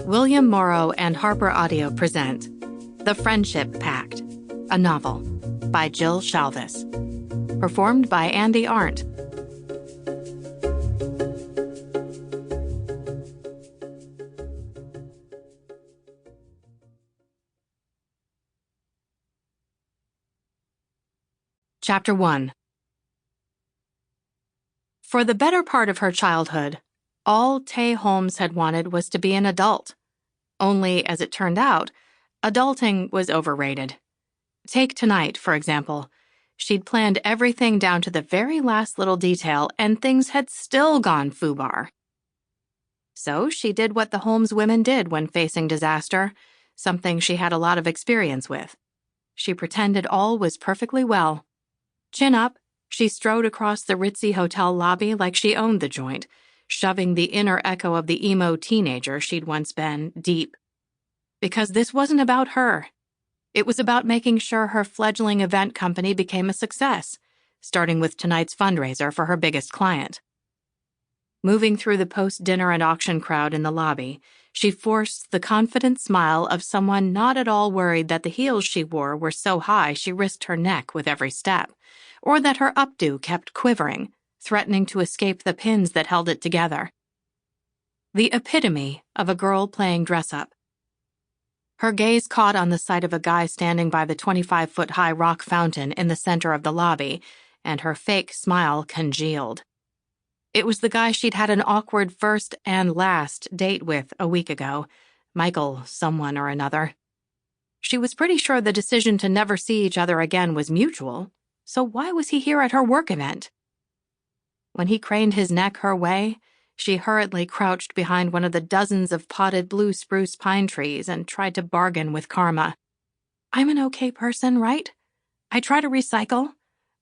William Morrow and HarperAudio present The Friendship Pact, a novel by Jill Shalvis. Performed by Arndt. Chapter 1. For the better part of her childhood, all Tae Holmes had wanted was to be an adult. Only, as it turned out, adulting was overrated. Take tonight, for example. She'd planned everything down to the very last little detail, and things had still gone foobar. So she did what the Holmes women did when facing disaster, something she had a lot of experience with. She pretended all was perfectly well. Chin up, she strode across the ritzy hotel lobby like she owned the joint, shoving the inner echo of the emo teenager she'd once been deep. Because this wasn't about her. It was about making sure her fledgling event company became a success, starting with tonight's fundraiser for her biggest client. Moving through the post-dinner and auction crowd in the lobby, she forced the confident smile of someone not at all worried that the heels she wore were so high she risked her neck with every step, or that her updo kept quivering, threatening to escape the pins that held it together. The epitome of a girl playing dress-up. Her gaze caught on the sight of a guy standing by the 25-foot-high rock fountain in the center of the lobby, and her fake smile congealed. It was the guy she'd had an awkward first and last date with a week ago, Michael someone or another. She was pretty sure the decision to never see each other again was mutual, so why was he here at her work event? When he craned his neck her way, she hurriedly crouched behind one of the dozens of potted blue spruce pine trees and tried to bargain with karma. I'm an okay person, right? I try to recycle.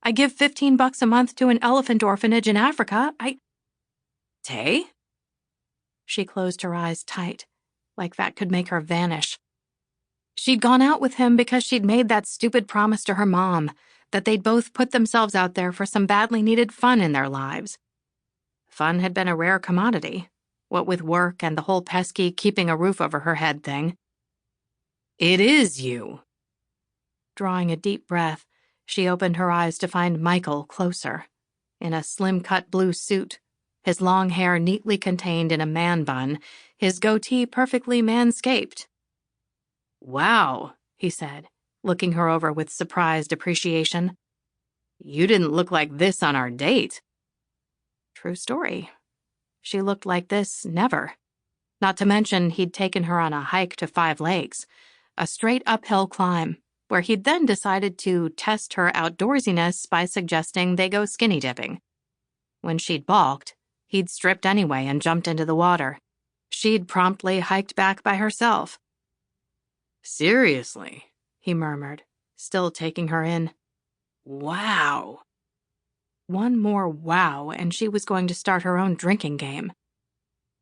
I give $15 a month to an elephant orphanage in Africa. Tae? She closed her eyes tight, like that could make her vanish. She'd gone out with him because she'd made that stupid promise to her mom, that they'd both put themselves out there for some badly needed fun in their lives. Fun had been a rare commodity, what with work and the whole pesky keeping a roof over her head thing. It is you. Drawing a deep breath, she opened her eyes to find Michael closer, in a slim-cut blue suit, his long hair neatly contained in a man bun, his goatee perfectly manscaped. Wow, he said, looking her over with surprised appreciation. You didn't look like this on our date. True story. She looked like this never. Not to mention he'd taken her on a hike to 5 Lakes, a straight uphill climb, where he'd then decided to test her outdoorsiness by suggesting they go skinny dipping. When she'd balked, he'd stripped anyway and jumped into the water. She'd promptly hiked back by herself. Seriously, he murmured, still taking her in. Wow. One more wow, and she was going to start her own drinking game.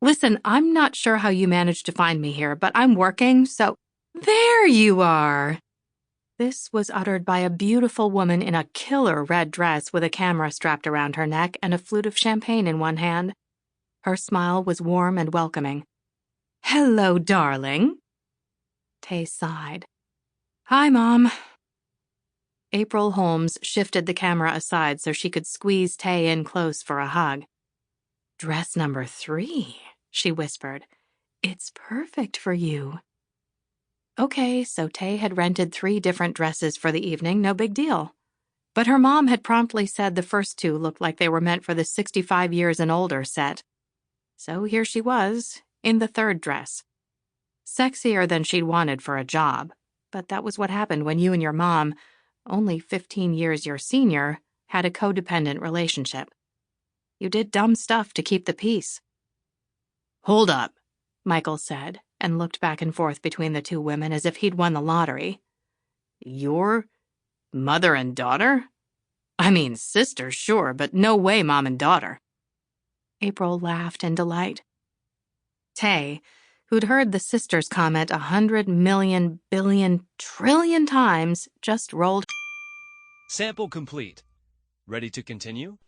Listen, I'm not sure how you managed to find me here, but I'm working, so... There you are! This was uttered by a beautiful woman in a killer red dress with a camera strapped around her neck and a flute of champagne in one hand. Her smile was warm and welcoming. Hello, darling. Tae sighed. Hi, Mom. April Holmes shifted the camera aside so she could squeeze Tae in close for a hug. Dress number 3, she whispered. It's perfect for you. Okay, so Tae had rented 3 different dresses for the evening, no big deal. But her mom had promptly said the first 2 looked like they were meant for the 65 years and older set. So here she was, in the 3rd dress. Sexier than she'd wanted for a job, but that was what happened when you and your mom, only 15 years your senior, had a codependent relationship. You did dumb stuff to keep the peace. Hold up, Michael said, and looked back and forth between the 2 women as if he'd won the lottery. You're mother and daughter? I mean, sisters, sure, but no way mom and daughter. April laughed in delight. Tae, who'd heard the sisters comment 100 million billion trillion times, just rolled. Sample complete. Ready to continue?